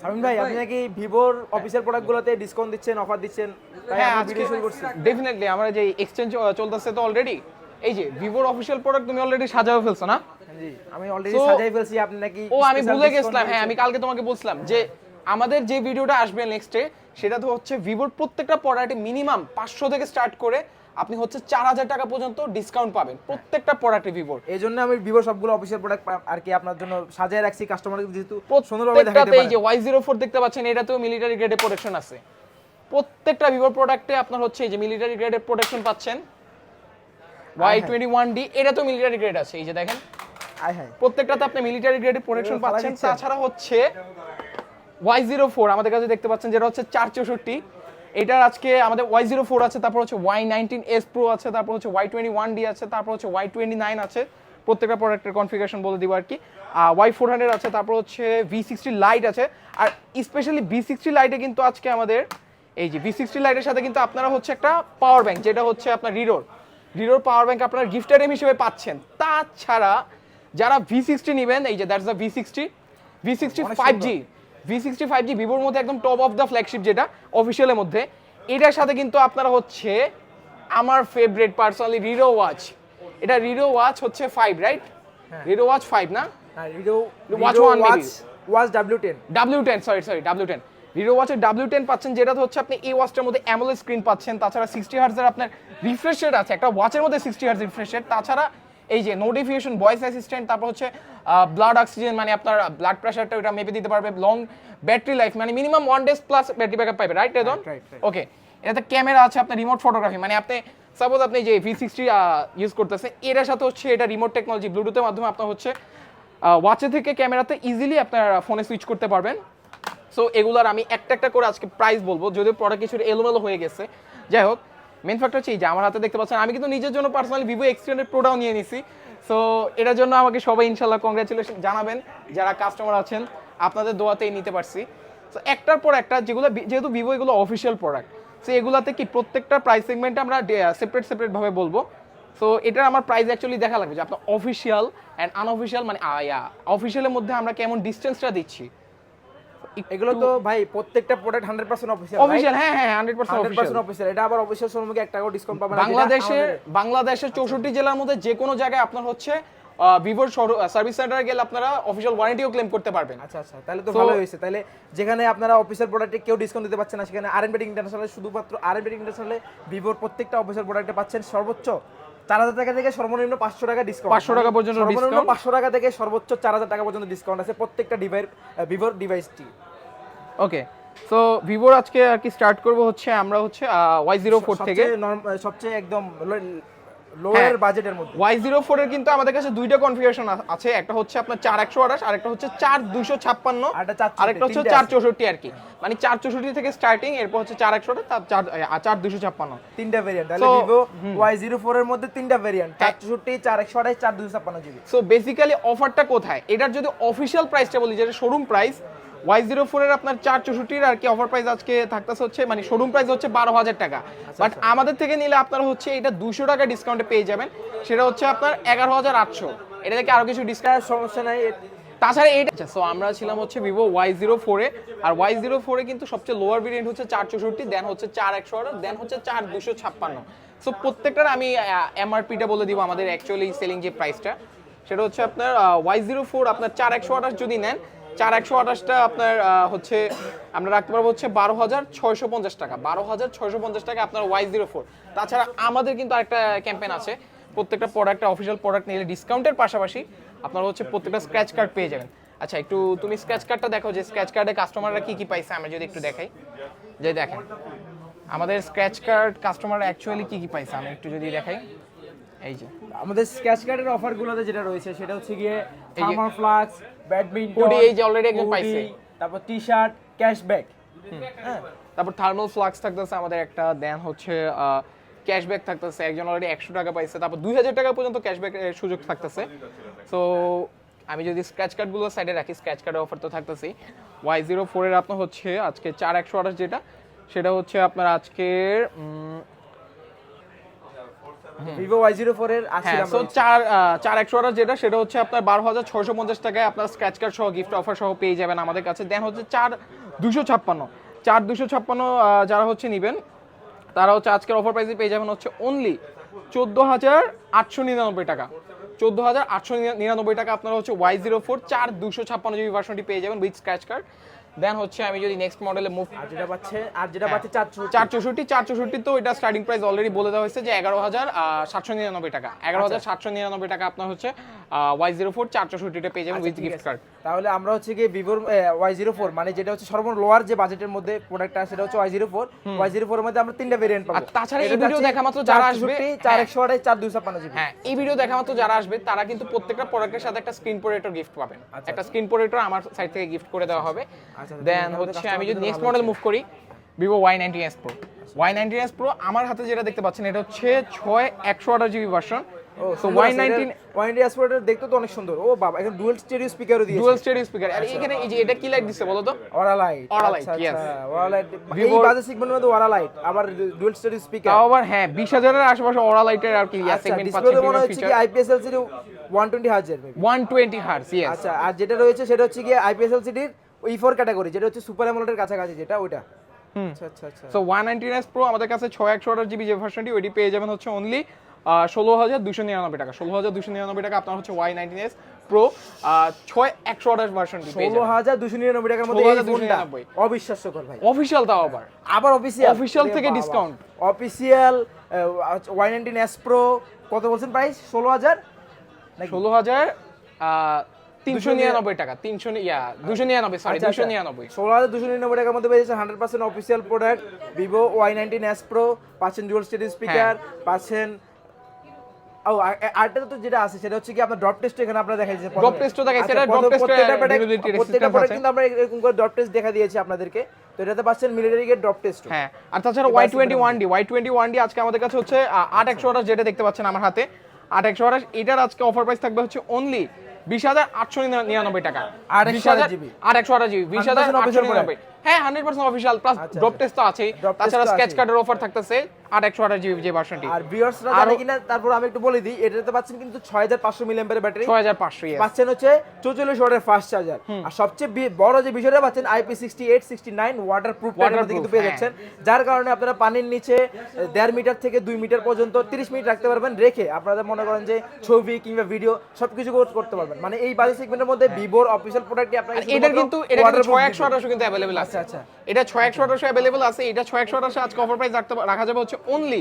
সামিন ভাই, আপনি নাকি ভিভোর অফিসিয়াল প্রোডাক্টগুলোতে ডিসকাউন্ট দিচ্ছেন, অফার দিচ্ছেন, তাই হ্যাঁ, আমরা আজকে ভিডিও শুরু করছি। ডেফিনেটলি আমরা যে এক্সচেঞ্জ চলতেছে তো অলরেডি, এই যে ভিভোর অফিসিয়াল প্রোডাক্ট তুমি অলরেডি সাজাও ফেলছো না? জি, আমি অলরেডি So, সাজাই ফেলছি। আপনি নাকি আমি special ভুলে discount গেছিলাম, হ্যাঁ দিয়েছেন। আমি কালকে তোমাকে বলছিলাম যে আমাদের যে ভিডিওটা আসবে নেক্সটে সেটা তো হচ্ছে ভিভোর প্রত্যেকটা প্রোডাক্টে মিনিমাম 500 থেকে স্টার্ট করে আপনি হচ্ছে 4000 টাকা পর্যন্ত ডিসকাউন্ট পাবেন প্রত্যেকটা প্রোডাক্টে ভিভোর। এই জন্য আমি ভিভো সবগুলো অফিসিয়াল প্রোডাক্ট আর কি আপনার জন্য সাজিয়ে রাখছি, কাস্টমারকে যেহেতু সুন্দরভাবে দেখাতে প্রত্যেকটাতে এই পারেন। যে Y04 দেখতে পাচ্ছেন, এটাতেও মিলিটারি গ্রেডের প্রোটেকশন আছে। প্রত্যেকটা ভিভোর প্রোডাক্টে আপনার হচ্ছে এই যে মিলিটারি গ্রেডের প্রোটেকশন পাচ্ছেন। Y21D এটা তো মিলিটারি গ্রেড আছে, এই যে দেখেন আয় হায়, প্রত্যেকটাতে আপনি মিলিটারি গ্রেডের প্রোটেকশন এগুলো ফালা পাচ্ছেন। দিচ্ছেন? তাছাড়া হচ্ছে Y04 আমাদের কাছে দেখতে পাচ্ছেন, যেটা হচ্ছে 464। এটার আজকে আমাদের Y04 আছে, তারপর হচ্ছে Y19S Pro আছে, তারপর হচ্ছে Y21D আছে, তারপর হচ্ছে Y29 আছে। প্রত্যেকটা প্রোডাক্টের কনফিগারেশন বলে দিব আর কি। Y400 আছে, তারপর হচ্ছে V60 লাইট আছে। আর স্পেশালি V60 লাইটে কিন্তু আজকে আমাদের এই যে V60 লাইটের সাথে কিন্তু আপনারা হচ্ছে একটা পাওয়ার ব্যাংক, যেটা হচ্ছে আপনার রিডোর পাওয়ার ব্যাংক আপনারা গিফট আইটেম হিসেবে পাচ্ছেন। তাছাড়া যারা V60 নেবেন, এই যে that's the V60 5G, V60 5G ভিভোর মধ্যে একদম টপ অফ দ্য ফ্ল্যাগশিপ, যেটা অফিসিয়ালের মধ্যে। এটার সাথে কিন্তু আপনারা হচ্ছে আমার ফেভারিট পার্সোনালি রিডো ওয়াচ, এটা রিডো ওয়াচ হচ্ছে 5, রাইট? রিডো ওয়াচ 5 না, হ্যাঁ, Vivo Watch One maybe. Watch W10। W10, sorry W10। রিডো ওয়াচের W10 পাচ্ছেন, যেটা হচ্ছে আপনি এই ওয়াচটার মধ্যে অ্যামোলেড স্ক্রিন পাচ্ছেন। তাছাড়া 60 হার্টজের আপনার রিফ্রেশ রেট আছে, একটা ওয়াচের মধ্যে 60 হার্টজ রিফ্রেশ রেট। তাছাড়া এই যে নোটিফিকেশন, ভয়েস অ্যাসিস্ট্যান্ট, তারপর হচ্ছে ব্লাড অক্সিজেন, মানে আপনার ব্লাড প্রেশারটা ওটা মেপে দিতে পারবে। লং ব্যাটারি লাইফ, মানে minimum 1 days plus battery backup পাবে, রাইট রেদন? right. ওকে, এটাতে ক্যামেরা আছে, আপনার রিমোট ফটোগ্রাফি, মানে আপনি সাপোজ আপনি যে V60 ইউজ করতেছে, এটার সাথে হচ্ছে এটা রিমোট টেকনোলজি, ব্লুটুথের মাধ্যমে আপনার হচ্ছে ওয়াচে থেকে ক্যামেরাতে ইজিলি আপনার ফোনে সুইচ করতে পারবেন। সো এগুলার আমি একটা একটা করে আজকে প্রাইস বলবো, যদিও প্রোডাক্ট কিছু এলোমেলো হয়ে গেছে। যাই হোক, মেন ফ্যাক্টর হচ্ছে এই যে আমার হাতে দেখতে পাচ্ছেন, আমি কিন্তু নিজের জন্য পার্সোনালি ভিভো X300 প্রোটাও নিয়ে নিছি। সো এটার জন্য আমাকে সবাই ইনশাল্লাহ কংগ্রাচুলেশন জানাবেন যারা কাস্টমার আছেন, আপনাদের দোয়াতেই নিতে পারছি। সো একটার পর একটা, যেগুলো যেহেতু ভিভো এগুলো অফিসিয়াল প্রোডাক্ট, সো এগুলাতে কি প্রত্যেকটা প্রাইস সেগমেন্টে আমরা সেপারেট ভাবে বলবো। সো এটার আমার প্রাইস অ্যাকচুয়ালি দেখা লাগবে যে আপনার অফিসিয়াল অ্যান্ড আনঅফিসিয়াল, মানে অফিসিয়ালের মধ্যে আমরা কেমন ডিস্টেন্সটা দিচ্ছি। এগুলো তো ভাই প্রত্যেকটা প্রোডাক্ট 100% অফিসিয়াল। অফিসিয়াল, হ্যাঁ 100% অফিসিয়াল। এটা আবার অফিসিয়াল শোরুমে 1 টাকাও ডিসকাউন্ট পাবেন না। বাংলাদেশের 64 জেলার মধ্যে যে কোনো জায়গায় আপনার হচ্ছে ভিভোর সার্ভিস সেন্টারে গেলে আপনারা অফিসিয়াল ওয়ারেন্টিও ক্লেম করতে পারবেন। আচ্ছা, তাহলে তো ভালো হয়েছে। তাহলে যেখানে আপনারা অফিসিয়াল প্রোডাক্টে কেউ ডিসকাউন্ট দিতে পারছেন না, সেখানে আরএনবি ইন্টারন্যাশনালে শুধুমাত্র আরএনবি ইন্টারন্যাশনালে ভিভোর প্রত্যেকটা অফিসিয়াল প্রোডাক্টে পাচ্ছেন সর্বোচ্চ 4000 টাকা থেকে সর্বনিম্ন 500 টাকা ডিসকাউন্ট। 500 টাকা পর্যন্ত সর্বনিম্ন ডিসকাউন্ট, 500 টাকা থেকে সর্বোচ্চ 4000 টাকা পর্যন্ত ডিসকাউন্ট আছে প্রত্যেকটা ভিভোর ডিভাইসটি। ওকে। সো ভিভোর আজকে আর কি স্টার্ট করব হচ্ছে আমরা হচ্ছে Y04 থেকে, সবচেয়ে একদম লোয়ার বাজেটের মধ্যে। Y04 এর কিন্তু আমাদের কাছে দুইটা কনফিগারেশন আছে, একটা হচ্ছে আপনার 4128 আর একটা হচ্ছে 4256, আরেকটা হচ্ছে 464 আর কি। মানে 464 থেকে স্টার্টিং, এরপর হচ্ছে 4128, তার 4256, তিনটা ভেরিয়েন্ট। তাহলে ভিভো Y04 এর মধ্যে তিনটা ভেরিয়েন্ট, 464, 4128, 4256 জিবি। সো বেসিক্যালি অফারটা কোথায়, এটার যদি অফিসিয়াল প্রাইসটা বলি, যেটা শোরুম প্রাইস, Y04 এর আপনার 464 আর কি অফার প্রাইস আজকে থাকতেছে হচ্ছে, মানে শোরুম প্রাইস হচ্ছে 12000 টাকা। বাট আমাদের থেকে নিলে আপনারা হচ্ছে এটা 200 টাকা ডিসকাউন্টে পেয়ে যাবেন, সেটা হচ্ছে আপনার 11800। এটা থেকে আরো কিছু ডিসকাউন্ট, সমস্যা নাই। তাছাড়া এটা সো আমরা ছিলাম হচ্ছে ভিভো Y04 এ, আর Y04 এ কিন্তু সবচেয়ে লোয়ার ভেরিয়েন্ট হচ্ছে 464, দেন হচ্ছে 4128, দেন হচ্ছে 4256। সো প্রত্যেকটার আমি এমআরপিটা বলে দিব, আমাদের অ্যাকচুয়ালি সেলিং যে প্রাইসটা, সেটা হচ্ছে আপনার Y04 আপনার 4128 যদি নেন, 4128টা আপনার হচ্ছে আমরা রাখতে পারবো হচ্ছে 12650 টাকা, 12650 টাকা আপনার Y04। তাছাড়া আমাদের কিন্তু আরেকটা ক্যাম্পেইন আছে, প্রত্যেকটা প্রোডাক্টে অফিসিয়াল প্রোডাক্ট নিলে ডিসকাউন্টের পাশাপাশি আপনারা হচ্ছে প্রত্যেকটা স্ক্র্যাচ কার্ড পেয়ে যাবেন। আচ্ছা, একটু তুমি স্ক্র্যাচ কার্ডটা দেখো যে স্ক্র্যাচ কার্ডে কাস্টমাররা কি কি পাইছে, আমরা যদি একটু দেখাই। যে দেখেন আমাদের স্ক্র্যাচ কার্ড কাস্টমাররা অ্যাকচুয়ালি কি কি পাইছে, আমি একটু যদি দেখাই। এই যে আমাদের স্ক্র্যাচ কার্ডের অফারগুলোতে যেটা রয়েছে সেটা হচ্ছে গিয়ে থার্মাল ফ্লাক্স, ব্যাডমিন্টন, হুডি, এই যে অলরেডি একজন পাইছে, তারপর টি-শার্ট, ক্যাশব্যাক, হ্যাঁ, তারপর থার্মাল ফ্লাক্স থাকতেছে আমাদের একটা, দেন হচ্ছে ক্যাশব্যাক থাকতেছে, একজন অলরেডি 100 টাকা পাইছে, তারপর 2000 টাকা পর্যন্ত ক্যাশব্যাকের সুযোগ থাকতেছে। সো আমি যদি স্ক্র্যাচ কার্ডগুলো সাইডে রাখি, স্ক্র্যাচ কার্ডের অফার তো থাকতেছেই। Y04 এর আপনার হচ্ছে আজকে 4128 যেটা, সেটা হচ্ছে আপনার আজকের ভিভো Y04 এর হ্যাঁ আসছিলাম সো 4100 যেটা সেটা হচ্ছে আপনার 12,650 টাকায় আপনার স্ক্র্যাচ কার্ড সহ গিফট অফার সহ পেয়ে যাবেন আমাদের কাছে। দেন হচ্ছে 4256 যারা হচ্ছে নেবেন তারা হচ্ছে আজকের অফার প্রাইসে পেয়ে যাবেন হচ্ছে অনলি 14,899 টাকা। 14,899 টাকা আপনারা হচ্ছে Y04 4256 জিবি ভার্সনটি পেয়ে যাবেন উইথ স্ক্র্যাচ কার্ড। দেন হচ্ছে আমি যদি নেক্সট মডেলে মুভ আর যেটা পাচ্ছে 464 তো এটা স্টার্টিং প্রাইস অলরেডি বলে দেওয়া হয়েছে যে 11,799 টাকা। 11,799 টাকা আপনার হচ্ছে Y04 464টা পেয়ে যাবেন উইথ গিফট কার্ড। তাহলে আমরা হচ্ছে কি ভিভোর Y04 মানে যেটা হচ্ছে সর্বনিম্ন লোয়ার যে বাজেটের মধ্যে প্রোডাক্টটা সেটা হচ্ছে Y04 এর মধ্যে আমরা তিনটা ভেরিয়েন্ট পাবো। আর তাছাড়া এই ভিডিও দেখা মাত্র যারা আসবে 4128 4256 জিবি। হ্যাঁ এই ভিডিও দেখা মাত্র যারা আসবে তারা কিন্তু প্রত্যেকটা প্রোডাক্টের সাথে একটা স্ক্রিন প্রোটেক্টর গিফট পাবেন। একটা স্ক্রিন প্রোটেক্টর আমার সাইড থেকে গিফট করে দেওয়া হবে। দেন হচ্ছে আমি যদি নেক্সট মডেল মুভ করি Vivo Y19s Pro। Y19s Pro আমার হাতে যেটা দেখতে পাচ্ছেন এটা হচ্ছে 6128 GB version. So Y19s Pro দেখতে তো অনেক সুন্দর। ও বাবা এখন ডুয়াল স্টেরিও স্পিকারও দিয়েছে। Dual stereo speaker. আর এখানে এই যে এটা কি লাইট দিছে বলো তো? অরা লাইট। ইয়েস অরা লাইট এই বাজেট সেগমেন্টের মধ্যে অরা লাইট আবার ডুয়াল স্টেরিও স্পিকার। তাও আবার হ্যাঁ 20000 এর আশেপাশে অরা লাইটের আর কি সেগমেন্ট পাচ্ছেন বিভিন্ন ফিচার। IPS LCD 120 Hz এর 120 Hz ইয়েস। আচ্ছা আর যেটা রয়েছে সেটা হচ্ছে কি IPS LCD এর E4 ক্যাটাগরি যেটা হচ্ছে সুপার অ্যামোলেড এর কাছাকাছি যেটা ওইটা। আচ্ছা সো Y19s Pro আমাদের কাছে 6128 জিবি যে ভার্সনটি ওইটি পেয়ে যাবেন হচ্ছে অনলি 16,299 টাকা। 16,299 টাকা আপনার হচ্ছে Y19s Pro 6128 ভার্সনটি পেয়ে যাবেন 16,299 টাকার মধ্যে এই ফোনটা অবিশ্বাস্যকর ভাই। অফিশিয়াল তাও আবার অফিশিয়াল থেকে ডিসকাউন্ট। অফিশিয়াল Y19s Pro কত বলছেন প্রাইস? 16,000 নাকি 16,399 টাকা। 299 সরি 299 16,299 টাকার মধ্যে পেয়ে যাচ্ছেন 100% official product Vivo Y19s Pro। পাচ্ছেন ডুয়াল স্টেরিও স্পিকার, পাচ্ছেন আরেকটা তো যেটা আছে সেটা হচ্ছে কি আপনার ড্রপ টেস্ট এখানে আপনারা দেখাই দিয়েছে। ড্রপ টেস্টও দেখাইছে। এটা ড্রপ টেস্টের প্রত্যেকটা প্রোডাক্ট কিন্তু আমরা এরকম করে ড্রপ টেস্ট দেখা দিয়েছি আপনাদেরকে। তো এটাতে পাচ্ছেন মিলিটারি গ্রেড ড্রপ টেস্ট। হ্যাঁ আর তাছাড়া Y21D আজকে আমাদের কাছে হচ্ছে 8128 যেটা দেখতে পাচ্ছেন আমার হাতে 8128 এটার আজকে অফার প্রাইস থাকবে হচ্ছে অনলি 20,899 টাকা। 8128 জিবি 20,899 হ্যাঁ 100% অফিশিয়াল প্লাস ড্রপ টেস্ট তো আছেই। তাছাড়া স্ক্র্যাচ কার্ডের অফার থাকতেছে 8128 জিবি যে ভার্সনটি। আর ভিউয়ার্সরা জানে কিনা তারপর আমি একটু বলে দিই এটাতে পাচ্ছেন কিন্তু 6500 মিলিঅ্যাম্পিয়ার ব্যাটারি 6500 ইয়েস পাচ্ছেন হচ্ছে 44 ওয়াটের ফাস্ট চার্জার। আর সবচেয়ে বড় যে বিষয়টা পাচ্ছেন IP68 69 ওয়াটারপ্রুফ টাইপের মধ্যে কিন্তু পেয়ে যাচ্ছেন যার কারণে আপনারা পানির নিচে 1.5 মিটার থেকে 2 মিটার পর্যন্ত 30 মিনিট রাখতে পারবেন রেখে আপনারা মনে করেন যে ছবি কিংবা ভিডিও সবকিছু করতে পারবেন। মানে এই বাজেট সেগমেন্টের মধ্যে ভিভোর অফিশিয়াল প্রোডাক্টই আপনারা এটা কিন্তু 6128 কিন্তু अवेलेबल আছে। আচ্ছা এটা 6128 अवेलेबल আছে। এটা 6128 আজকে অফার প্রাইস রাখা যাবে হচ্ছে অনলি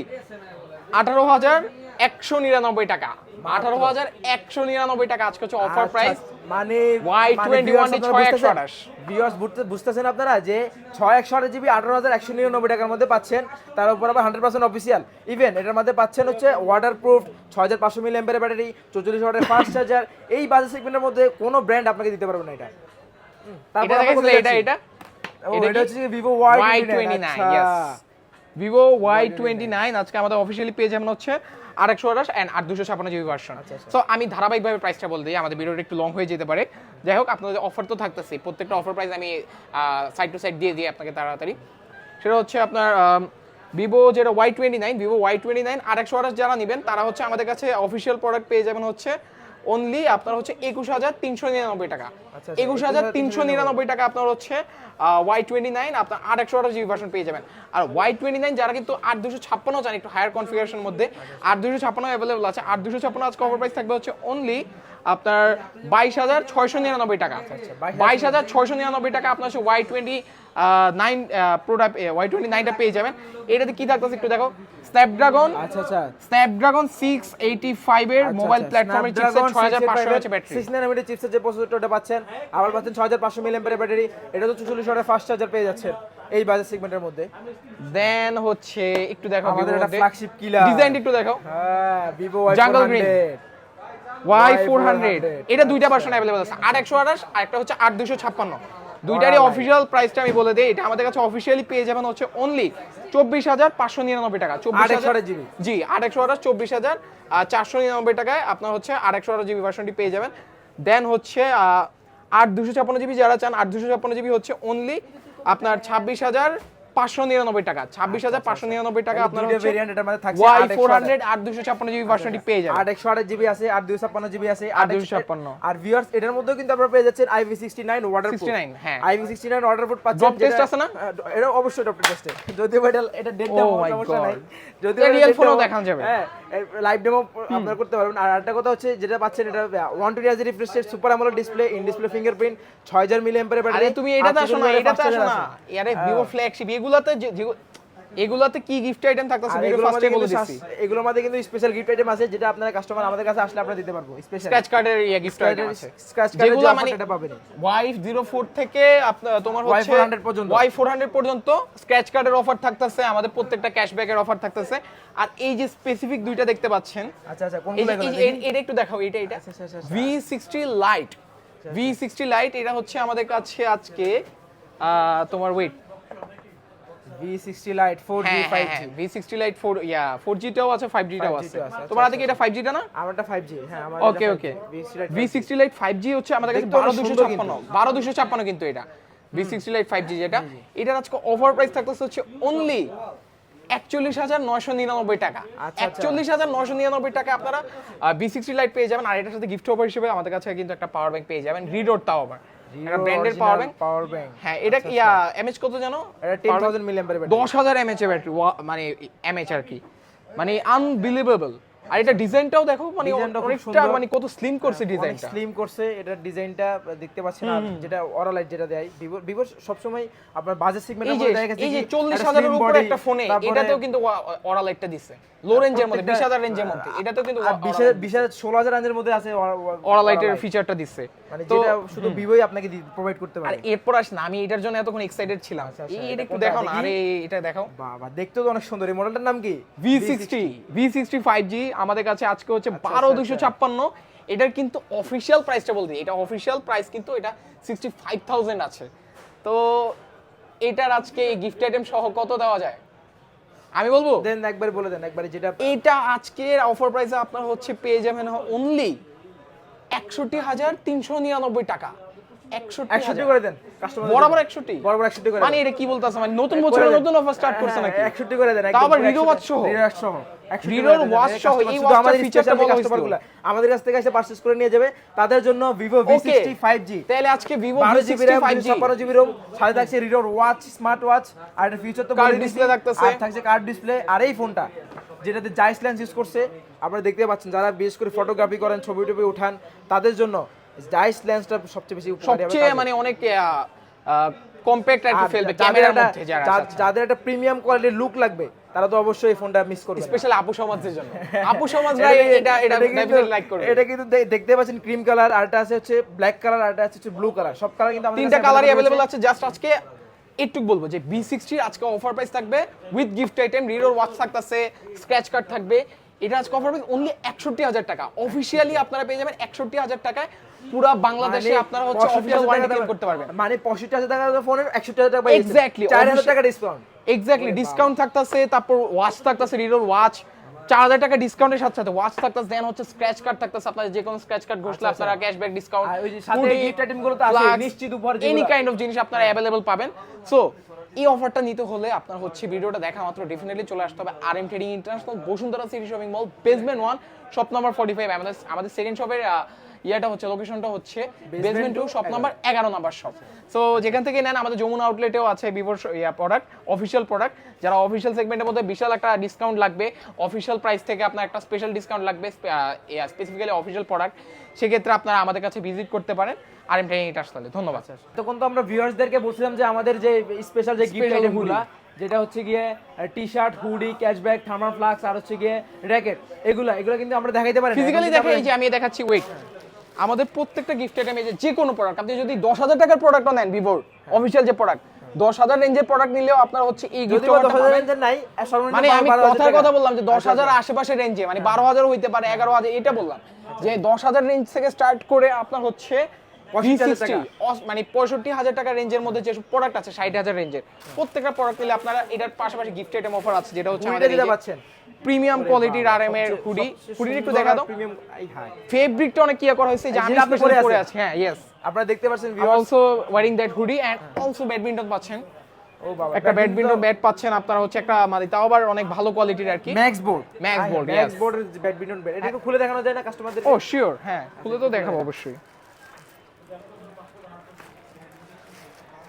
18,199 টাকা। 18,199 টাকা আজকে হচ্ছে অফার প্রাইস। মানে Y21 6128 ভিউয়ার্স বুঝতেছেন আপনারা যে 6128 জিবি 18,199 টাকার মধ্যে পাচ্ছেন। তার উপর আবার 100% অফিশিয়াল ইভেন এটার মধ্যে পাচ্ছেন হচ্ছে ওয়াটারপ্রুফ 6500 মিলিঅ্যাম্পিয়ার ব্যাটারি 44 ওয়াটের ফাস্ট চার্জার। এই বাজেট সেগমেন্টের মধ্যে কোনো ব্র্যান্ড আপনাকে দিতে পারবে না এটা। এটা দেখাইছিল এটা হচ্ছে Vivo Y29 yes Vivo Y29 আজকে আমাদের অফিশিয়ালি পেজ যেমন হচ্ছে 828 এন্ড 8256 জিবি ভার্সন। সো আমি ধারাবাহিকভাবে প্রাইসটা বল দিই আমাদের ভিডিওটা একটু লং হয়ে যেতে পারে। যাই হোক আপনাদের অফার তো থাকতেছে প্রত্যেকটা অফার প্রাইস আমি সাইড টু সাইড দিয়ে দিই আপনাকে তাড়াতাড়ি। সেটা হচ্ছে আপনার ভিভো যেটা Y29 828 যারা নেবেন তারা হচ্ছে আমাদের কাছে অফিশিয়াল প্রোডাক্ট পেয়ে যাবেন হচ্ছে অনলি আপনার হচ্ছে 21,399 টাকা। 21,399 টাকা আপনার হচ্ছে Y29 আপনার 828 জিবি ভার্সন পেয়ে যাবেন। আর Y29 যারা কিন্তু 8256 চান একটু হায়ার কনফিগারেশন মধ্যে 8256 अवेलेबल আছে। 8256 আজকে অফার প্রাইস থাকবে হচ্ছে অনলি আপনার 22,699 টাকা। 22,699 টাকা আপনার হচ্ছে Y29 প্রোডাক্ট Y29টা পেয়ে যাবেন। এটাতে কি থাকতেছে একটু দেখো স্ন্যাপড্রাগন স্ন্যাপড্রাগন 685 এর মোবাইল প্ল্যাটফর্মের চিপসেট 6500 এর ব্যাটারি 6 ন্যানোমিটার চিপসেট যে প্রসেসরটা পাচ্ছেন আবার পাচ্ছেন 6500 মিলিঅ্যাম্পিয়ার ব্যাটারি। এটা তো 44 ওয়াটের ফাস্ট চার্জার পেয়ে যাচ্ছেন এই বাজেট সেগমেন্টের মধ্যে। দেন হচ্ছে একটু দেখো আমাদের একটা ফ্ল্যাগশিপ কিলার ডিজাইন একটু দেখো। হ্যাঁ ভিভো জাঙ্গল গ্রিন Y400 এটা দুইটা ভার্সন अवेलेबल আছে 828 আর একটা হচ্ছে 8256। দুইটারই অফিশিয়াল প্রাইসটা আমি বলে দেই। এটা আমাদের কাছে অফিশিয়ালি পেয়ে যাবেন হচ্ছে অনলি 24,599 টাকা। 24,000 জিবি জি 828 24,499 টাকায় আপনার হচ্ছে 828 জিবি ভার্সনটি পেয়ে যাবেন। দেন হচ্ছে 8256 জিবি যারা চান 8256 জিবি হচ্ছে অনলি আপনার 26,599 26,599 টাকা, 26,599 টাকা আপনারা দুইটা হচ্ছে ভেরিয়েন্ট এটার মধ্যে থাকছে Y400 8 256 জিবি ভার্সনটি পেয়ে যাবেন। 8 GB আছে, 8 256 GB আছে, 8 আর ভিউয়ার্স এটার মধ্যেও কিন্তু আপনারা পেয়ে যাচ্ছেন IV69 ওয়াটারপ্রুফ। 69 হ্যাঁ, IV69 ওয়াটারপ্রুফ পাচ্ছেন। ড্রপ টেস্ট আছে না? এটা অবশ্যই ড্রপ টেস্ট। যদিও এটা ডেট Oh ডেমো my সমস্যা God. নাই, যদিও এটা real phone ও দেখানো যাবে। হ্যাঁ, লাইভ ডেমো আপনারা করতে পারবেন। আর আরেকটা কথা হচ্ছে যেটা পাচ্ছেন এটা 120 Hz refresh rate, super AMOLED display, in display fingerprint, 6000 milliampere battery. আরে তুমি এটাতে আসো না, এটাতে আসো না, আরে ভিভো ফ্ল্যাগশিপ এগুলাতে কি গিফট আইটেম থাকতেছে ভিডিও ফার্স্টে বলে দিচ্ছি। এগুলোর মধ্যে কিন্তু স্পেশাল গিফট আইটেম আছে যেটা আপনারা কাস্টমার আমাদের কাছে আসলে আমরা দিতে পারবো। স্পেশাল স্ক্র্যাচ কার্ডের গিফট আইটেম আছে, স্ক্র্যাচ কার্ডের যেগুলো মানে এটা পাবেন। Y04 থেকে তোমার হচ্ছে Y400 পর্যন্ত। Y400 পর্যন্ত স্ক্র্যাচ কার্ডের অফার থাকতেছে, আমাদের প্রত্যেকটা ক্যাশব্যাকের অফার থাকতেছে। আর এই যে স্পেসিফিক দুইটা দেখতে পাচ্ছেন, আচ্ছা এই কোনগুলো যে এটা একটু দেখাও, এটা V60 Lite, V60 Lite এটা হচ্ছে আমাদের কাছে আজকে তোমার wait V60 Lite 4G 5G। V60 Lite 4G টাও আছে, 5G টাও 5G আছে। টাও আছে, তোমার হাতে কি এটা 5G টা না? আমারটা 5G, হ্যাঁ আমার ওকে ওকে, V60 Lite 5G হচ্ছে আমাদের কাছে 12256 কিন্তু এটা V60 Lite 5G যেটা, এটার আজকে অফার প্রাইস থাকতেছে হচ্ছে অনলি 41,999 টাকা। 41,999 টাকা আপনারা V60 Lite পেয়ে যাবেন। আর এটার সাথে গিফট অফার হিসেবে আমাদের কাছে কিন্তু একটা পাওয়ার ব্যাংক পেয়ে যাবেন, রিডোর তাও আবার একটা ব্র্যান্ডের পাওয়ার ব্যাংক। হ্যাঁ, এটা এমএইচ কত জানো? এটা 10000 মিলিঅ্যাম্পিয়ার ব্যাটারি, 10,000 এমএইচ এর ব্যাটারি, মানে এমএইচ আর কি, মানে আনবিলিভেবল। আর এটা ডিজাইনটাও দেখো, মানে অনেকটা মানে কত স্লিম করছে ডিজাইনটা, স্লিম করছে এটার ডিজাইনটা দেখতে পাচ্ছেন। আর যেটা অরালাইট যেটা দেয় ভিভো সব সময় আপনার বাজেট সেগমেন্টের মধ্যে দেখা গেছে এই যে 40,000 এর উপরে একটা ফোনে এটাতেও কিন্তু অরালাইটটা দিছে, লো রেঞ্জের মধ্যে 20,000 রেঞ্জের মধ্যে, এটাতেও কিন্তু 16,000 রেঞ্জের মধ্যে আছে অরালাইটের ফিচারটা দিছে, মানে যেটা শুধু ভিভোই আপনাকে প্রোভাইড করতে পারে। আর এরপর আস না, আমি এটার জন্য এতক্ষণ এক্সাইটেড ছিলাম। এটা একটু দেখাও না, আরে এটা দেখাও, বাবা দেখতেও তো অনেক সুন্দর। এই মডেলটার নাম কি? V60 5G আমাদের কাছে আজকে হচ্ছে 12,256। এটার কিন্তু অফিশিয়াল প্রাইসটা বলতে, এটা অফিশিয়াল প্রাইস কিন্তু এটা 65,000 আছে। তো এটার আজকে গিফট আইটেম সহ কত দেওয়া যায় আমি বলবো? দেন একবার বলে দেন, একবারে যেটা এটা আজকের অফার প্রাইসে আপনার হচ্ছে পেয়ে যাবেন অনলি 61,399 টাকা। 61 করে দেন কাস্টমার, বরাবর 61, বরাবর 61 করে। মানে এটা কি বলতাছে, মানে নতুন বছরের নতুন অফার স্টার্ট করছে নাকি? 61 করে দেন, তাও আবার রিডো ওয়াচ সহ, রিডোর ওয়াচ সহ। এই ওয়াচটার ফিচারটা বলা হয়েছিল, আমাদের কাছ থেকে এসে পারচেজ করে নিয়ে যাবে তাদের জন্য ভিভো V60 5G। তাহলে আজকে Vivo 12GB RAM 56GB ROM, সাথে থাকছে রিডোর ওয়াচ, স্মার্ট ওয়াচ, আর এটা ফিউচার তো কার্ড ডিসপ্লে থাকতেছে, আর থাকছে কার্ড ডিসপ্লে। আর এই ফোনটা যেটাতে জাইস লেন্স ইউজ করছে, আপনারা দেখতে পাচ্ছেন যারা বিশেষ করে ফটোগ্রাফি করেন, ছবি টবি উঠান, তাদের জন্য জাইস লেন্সটা সবচেয়ে বেশি উপকারী হবে। সবচেয়ে মানে অনেক কম্প্যাক্ট আর কি ফেলবে ক্যামেরার মধ্যে, যাদের একটা প্রিমিয়াম কোয়ালিটির লুক লাগবে তারা তো অবশ্যই এই ফোনটা মিস করবে, স্পেশালি আপু সমাজের জন্য। আপু সমাজরা এটা ডেফিনেটলি লাইক করবে। এটা কিন্তু দেখতে পাচ্ছেন ক্রিম কালার, আর এটা আছে হচ্ছে ব্ল্যাক কালার, আর এটা আছে হচ্ছে ব্লু কালার। সব কালার কিন্তু আমাদের তিনটা কালারই अवेलेबल আছে। জাস্ট আজকে একটু বলবো যে V60 আজকে অফার প্রাইস থাকবে উইথ গিফট আইটেম, রিডোর ওয়াচ থাকতেছে, স্ক্র্যাচ কার্ড থাকবে। এটা আজকে অফার প্রাইস অনলি 61,000 টাকা। অফিশিয়ালি আপনারা পেয়ে যাবেন 61,000 টাকায়। পুরো বাংলাদেশে আপনারা হচ্ছে অফিশিয়াল ওয়ারেন্টি ক্লেম করতে পারবেন। মানে 65,000 টাকা ফোনের 61,000 টাকা পাচ্ছেন, এক্স্যাক্টলি 4,000 টাকা ডিসকাউন্ট। এক্স্যাক্টলি ডিসকাউন্ট থাকতেছে, তারপর ওয়াচ থাকতেছে, রিডোর ওয়াচ 4,000 টাকা ডিসকাউন্টের সাথে সাথে ওয়াচ থাকতেছে, দেন হচ্ছে স্ক্র্যাচ কার্ড থাকতেছে। আপনারা যে কোনো স্ক্র্যাচ কার্ড ঘষলে আপনারা ক্যাশব্যাক ডিসকাউন্ট, আর ওই যে সাথে গিফট আইটেম গুলো তো আছে নিশ্চিত উপহার, এনি কাইন্ড অফ জিনিস আপনারা अवेलेबल পাবেন। সো এই অফারটা নিতে হলে আপনার হচ্ছে ভিডিওটা দেখা মাত্র ডেফিনেটলি চলে আসতে হবে RM trading international, Bashundhara city shopping mall, basement 1, shop number 45। আমাদের সেকেন্ড শপের ইয়াটা হচ্ছে, লোকেশনটা হচ্ছে basement 2, shop number 11 number shop. So যেখান থেকে নেন, আমাদের যমুনা আউটলেটেও আছে ভিভোর প্রোডাক্ট, অফিশিয়াল প্রোডাক্ট। যারা অফিশিয়াল সেগমেন্টের মধ্যে বিশাল একটা ডিসকাউন্ট লাগবে, অফিশিয়াল প্রাইস থেকে আপনার একটা স্পেশাল ডিসকাউন্ট লাগবে স্পেসিফিক্যালি অফিশিয়াল প্রোডাক্ট, সেক্ষেত্রে আপনারা আমাদের কাছে ভিজিট করতে পারেন আরএম ট্রেডিং ইন্টারন্যাশনাল। ধন্যবাদ। তখন তো আমরা ভিউয়ার্সদেরকে বলছিলাম যে আমাদের যে স্পেশাল যে গিফট আইটেমগুলো, যেটা হচ্ছে গিয়ে T-shirt, hoodie, cashback, thermal flask, আর হচ্ছে গিয়ে র্যাকেট, এগুলো কিন্তু আমরা দেখাইতে পারি ফিজিক্যালি দেখে। এই যে আমি দেখাচ্ছি, ওয়েট, আমাদের প্রত্যেকটা গিফট আইটেম, এই যে কোনো প্রোডাক্ট আপনি যদি 10,000 টাকার প্রোডাক্টও নেন, ভিভোর অফিশিয়াল যে প্রোডাক্ট, 10,000 রেঞ্জের প্রোডাক্ট নিলেও আপনার হচ্ছে এই গিফট রেঞ্জের নাই, মানে আমি কথার কথা বললাম যে 10,000 আশেপাশে রেঞ্জে, মানে 12,000 হইতে পারে, 11,000, এটা বললাম যে 10,000 রেঞ্জ থেকে স্টার্ট করে আপনার হচ্ছে V60 মানে 65,000 টাকা রেঞ্জের মধ্যে যে প্রোডাক্ট আছে, 60,000 রেঞ্জের প্রত্যেকটা প্রোডাক্ট নিলে আপনারা এটার পাশাপাশি গিফট আইটেম অফার আছে, যেটা হচ্ছে আমাদের এই যে প্রিমিয়াম কোয়ালিটির আরএম এর হুডি একটু দেখা দাও। ফেব্রিকটা অনেক কিয়া করা হয়েছে, যে আমি স্পেশালি পরে আছি। হ্যাঁ, ইয়েস, আপনারা দেখতে পাচ্ছেন also wearing that hoodie and also badminton পাচ্ছেন। ও বাবা, একটা ব্যাডমিন্টন ব্যাট পাচ্ছেন আপনারা, হচ্ছে একটা মানে তাও আবার অনেক ভালো কোয়ালিটির আর কি। Max board, Max board, max yes. বোর্ডের ব্যাডমিন্টন ব্যাট, এটা একটু খুলে দেখানো যায় না কাস্টমারদের? ও শিওর, হ্যাঁ খুলে তো দেখাবো অবশ্যই।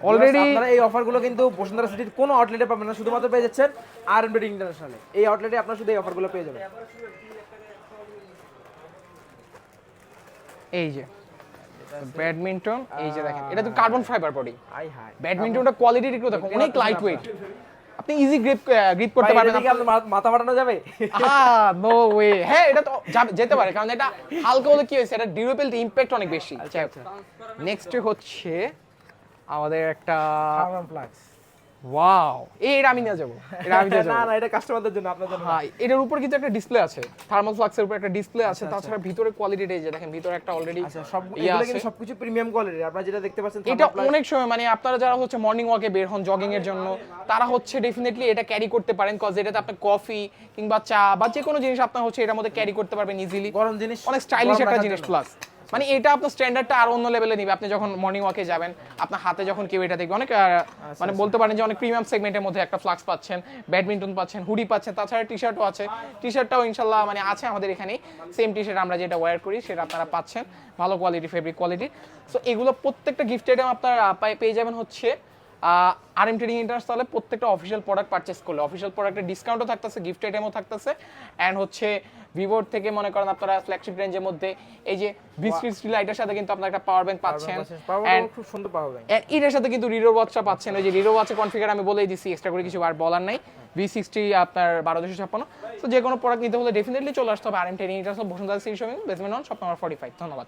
অলরেডি আপনারা এই অফারগুলো কিন্তু বসুন্ধরা সিটির কোনো আউটলেটে পাবেন না, শুধুমাত্র পেয়ে যাচ্ছেন আরএন বেডিং ইন্টারন্যাশনালে। এই আউটলেটে আপনারা শুধু এই অফারগুলো পেয়ে যাবেন। এই যে ব্যাডমিন্টন, এই যে দেখেন এটা তো কার্বন ফাইবার বডি। আই হাই, ব্যাডমিন্টনটা কোয়ালিটি একটু দেখো, অনেক লাইট ওয়েট, আপনি ইজি গ্রিপ করতে পারবেন। কি আপনার মাথা ফাটানো যাবে? নো ওয়ে, হ্যাঁ এটা তো যেতে পারে, কারণ এটা হালকা হলে কি হয়েছে, এটা ডিউরেবল ইমপ্যাক্ট অনেক বেশি। নেক্সট হচ্ছে আমাদের একটা কার্বন ফ্লাক্স। ওয়াও, এটা আমি নিয়ে যাবো, এটা আমি নিয়ে না যাবো। না, এটা কাস্টমারদের জন্য, আপনার জন্য না। হ্যাঁ, এটার উপর কিন্তু একটা ডিসপ্লে আছে, থার্মাল ফ্লাক্সের উপর একটা ডিসপ্লে আছে। তাছাড়া ভিতরে কোয়ালিটিটা এই যে দেখেন, ভিতরে একটা অলরেডি আচ্ছা, সব এগুলো কিন্তু সবকিছু প্রিমিয়াম কোয়ালিটির। আপনারা যেটা দেখতে পাচ্ছেন এটা অনেক সময় মানে আপনারা যারা হচ্ছে মর্নিং ওয়াকে বের হন জগিং এর জন্য, তারা হচ্ছে ডেফিনেটলি এটা ক্যারি করতে পারেন, কজ এটাতে আপনি কফি কিংবা চা বা যে কোনো জিনিস আপনার হচ্ছে এটার মধ্যে ক্যারি করতে পারবেন ইজিলি। গরম জিনিস, অনেক স্টাইলিশ গরম একটা রাখার জিনিস, জন্য। প্লাস মানে এটা আপনার স্ট্যান্ডার্ডটা আর অন্য লেভেলে নিবে। আপনি যখন মর্নিং ওয়াকে যাবেন, আপনার হাতে যখন কেউ এটা দেখবে, অনেক মানে বলতে পারেন যে অনেক প্রিমিয়াম সেগমেন্টের মধ্যে একটা ফ্লাক্স পাচ্ছেন, ব্যাডমিন্টন পাচ্ছেন, হুডি পাচ্ছেন, তাছাড়া টি শার্টও আছে। টি শার্টটাও ইনশাল্লাহ মানে আছে আমাদের এখানে, সেম টি শার্ট আমরা যেটা ওয়্যার করি সেটা আপনারা পাচ্ছেন, ভালো কোয়ালিটি ফেব্রিক কোয়ালিটি। সো এগুলো প্রত্যেকটা গিফট আইটেম আপনারা পেয়ে যাবেন হচ্ছে আরএম ট্রেডিং ইন্টারন্যাশনালে। প্রত্যেকটা অফিসিয়াল প্রোডাক্ট পারচেস করলে অফিসিয়াল প্রোডাক্টের ডিসকাউন্টও থাকতেছে, গিফট আইটেমও থাকতেছে। অ্যান্ড হচ্ছে ভিভোর থেকে মনে করেন আপনারা ফ্ল্যাগশিপ রেঞ্জের মধ্যে এই যে বিস্কিট লাইটের সাথে কিন্তু আপনারা একটা পাওয়ার ব্যাংক পাচ্ছেন, পাওয়ার খুব সুন্দর পাওয়ার ব্যাংক। এটার সাথে কিন্তু রিডো ওয়াচটা পাচ্ছেন। ওই যে রিডো ওয়াচের কনফিগার আমি বলেই দিচ্ছি, এক্সট্রা করে কিছু আর বলার নাই। V60 আপনার 1256। তো যে কোনো প্রোডাক্ট নিতে হলে ডেফিনেটলি চলে আসতে হবে RM trading international, Bashundhara city shopping, basement 1, shop number 45। ধন্যবাদ।